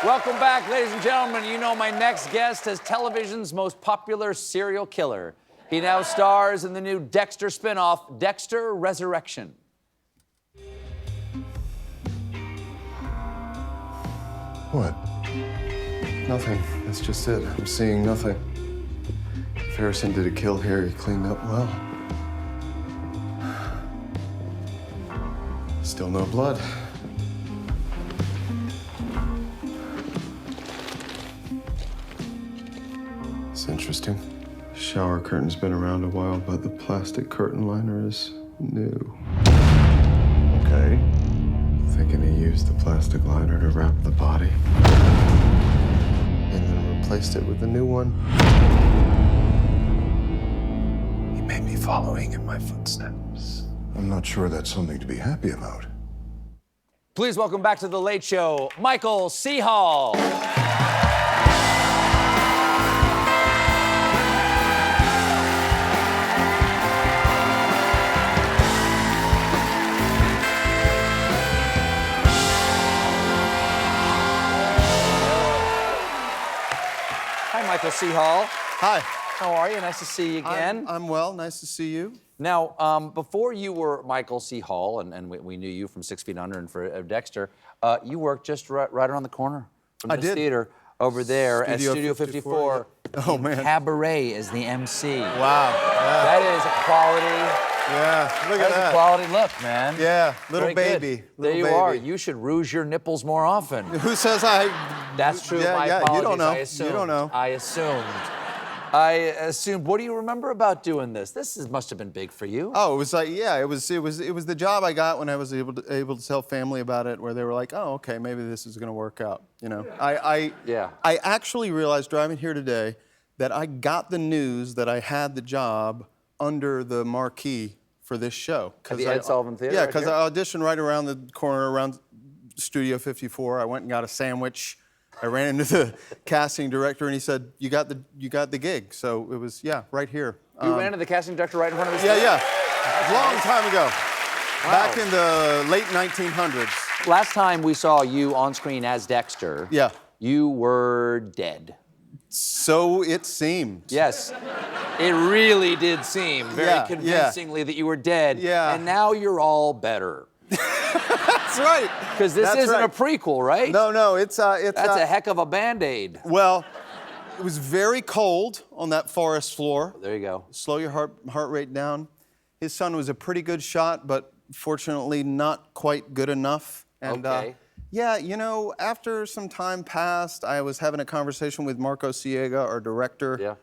Welcome back, ladies and gentlemen. You know my next guest as television's most popular serial killer. He now stars in the new Dexter spinoff, Dexter Resurrection. What? Nothing. That's just it. I'm seeing nothing. If Harrison did a kill here, he cleaned up well. Still no blood. It's interesting. The shower curtain's been around a while, but the plastic curtain liner is new. Okay. Thinking he used the plastic liner to wrap the body. And then replaced it with a new one. He may be following in my footsteps. I'm not sure that's something to be happy about. Please welcome back to The Late Show, Michael C. Hall. Hi, Michael C. Hall. Hi. How are you? Nice to see you again. I'm well. Nice to see you. Now, before you were Michael C. Hall, and we knew you from 6 Feet Under and for Dexter, you worked just right around the corner from this theater over there at Studio 54. Oh, man. Cabaret is the MC. Wow. Yeah. That is a quality. Yeah, look at That's that. a quality look, man. Yeah, little Very baby. good. Little There you baby. are. You should rouge your nipples more often. Who says I? That's true. Yeah, My yeah, apologies. you don't know. I assumed. You don't know. I assumed. What do you remember about doing this? Must have been big for you. Oh, it was like, yeah, it was the job I got when I was able to tell family about it, where they were like, oh, okay, maybe this is gonna work out. You know, I actually realized driving here today that I got the news that I had the job under the marquee for this show. At the Ed Sullivan Theater. Yeah, right because here? I auditioned right around the corner, around Studio 54. I went and got a sandwich. I ran into the casting director, and he said, "You got the gig." So it was, yeah, right here. You ran into the casting director right in front of his Yeah, theater? yeah. Long time ago. Wow. Back in the late 1900s. Last time we saw you on screen as Dexter, Yeah. you were dead. So it seemed. Yes. It really did seem very Yeah, convincingly that you were dead. Yeah. And now you're all better. That's right. Because this That's isn't right. a prequel, right? No, it's That's a heck of a Band-Aid. Well, it was very cold on that forest floor. There you go. Slow your heart rate down. His son was a pretty good shot, but fortunately not quite good enough. And Okay. yeah, you know, after some time passed, I was having a conversation with Marco Siega, our director. Yeah.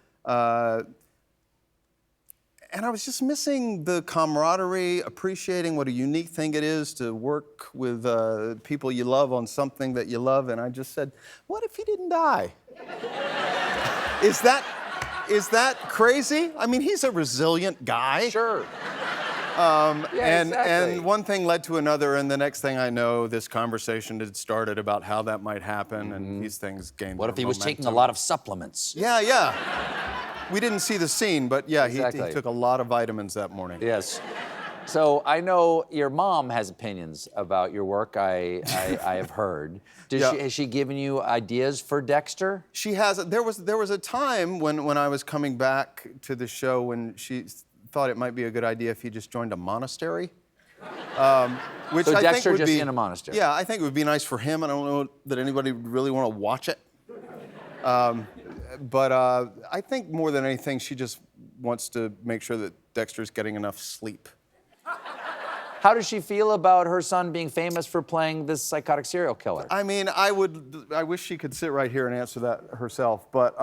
And I was just missing the camaraderie, appreciating what a unique thing it is to work with people you love on something that you love. And I just said, what if he didn't die? Is that crazy? I mean, he's a resilient guy. Sure. And one thing led to another, and the next thing I know, this conversation had started about how that might happen, and these things gained What if he was taking a momentum. lot of supplements? Yeah. We didn't see the scene, but yeah, Exactly. he took a lot of vitamins that morning. Yes. So I know your mom has opinions about your work. I have heard. Has she given you ideas for Dexter? She has. There was a time when I was coming back to the show when she thought it might be a good idea if he just joined a monastery. Which So I think Dexter would just be in a monastery. Yeah, I think it would be nice for him. I don't know that anybody would really want to watch it. But I think more than anything, she just wants to make sure that Dexter's getting enough sleep. How does she feel about her son being famous for playing this psychotic serial killer? I mean, I wish she could sit right here and answer that herself, but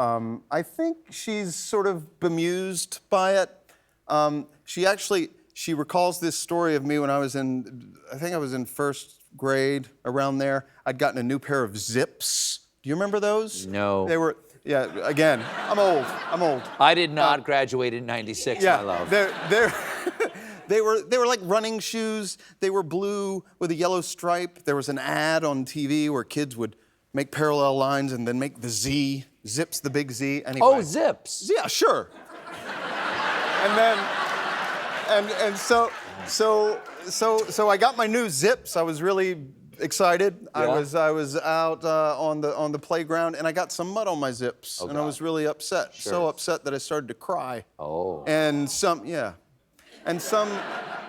I think she's sort of bemused by it. She recalls this story of me when I think I was in first grade, around there. I'd gotten a new pair of Zips. Do you remember those? No. They were, yeah, again, I'm old. I did not graduate in '96, my love. They were like running shoes. They were blue with a yellow stripe. There was an ad on TV where kids would make parallel lines and then make the Z, Zips the big Z. Anyway. Oh, Zips. Yeah, sure. And so I got my new Zips. I was really excited. Yeah. I was out on the playground, and I got some mud on my zips, Oh, and I was really upset. Sure. So upset that I started to cry. Oh. And some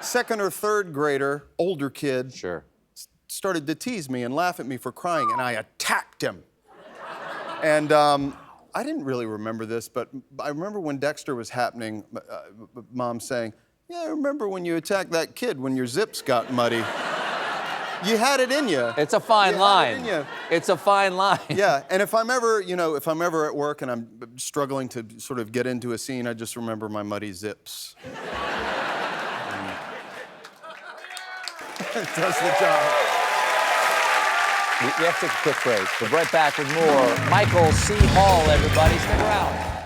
second or third grader, older kid, Sure. started to tease me and laugh at me for crying, and I attacked him. And I didn't really remember this, but I remember when Dexter was happening, Mom saying, "Yeah, I remember when you attacked that kid when your zips got muddy. You had it in you." It's a fine line. It's a fine line. Yeah, and if I'm ever at work and I'm struggling to sort of get into a scene, I just remember my muddy zips. It does the job. We have to take a quick break. We'll be right back with more Michael C. Hall, everybody. Stick around.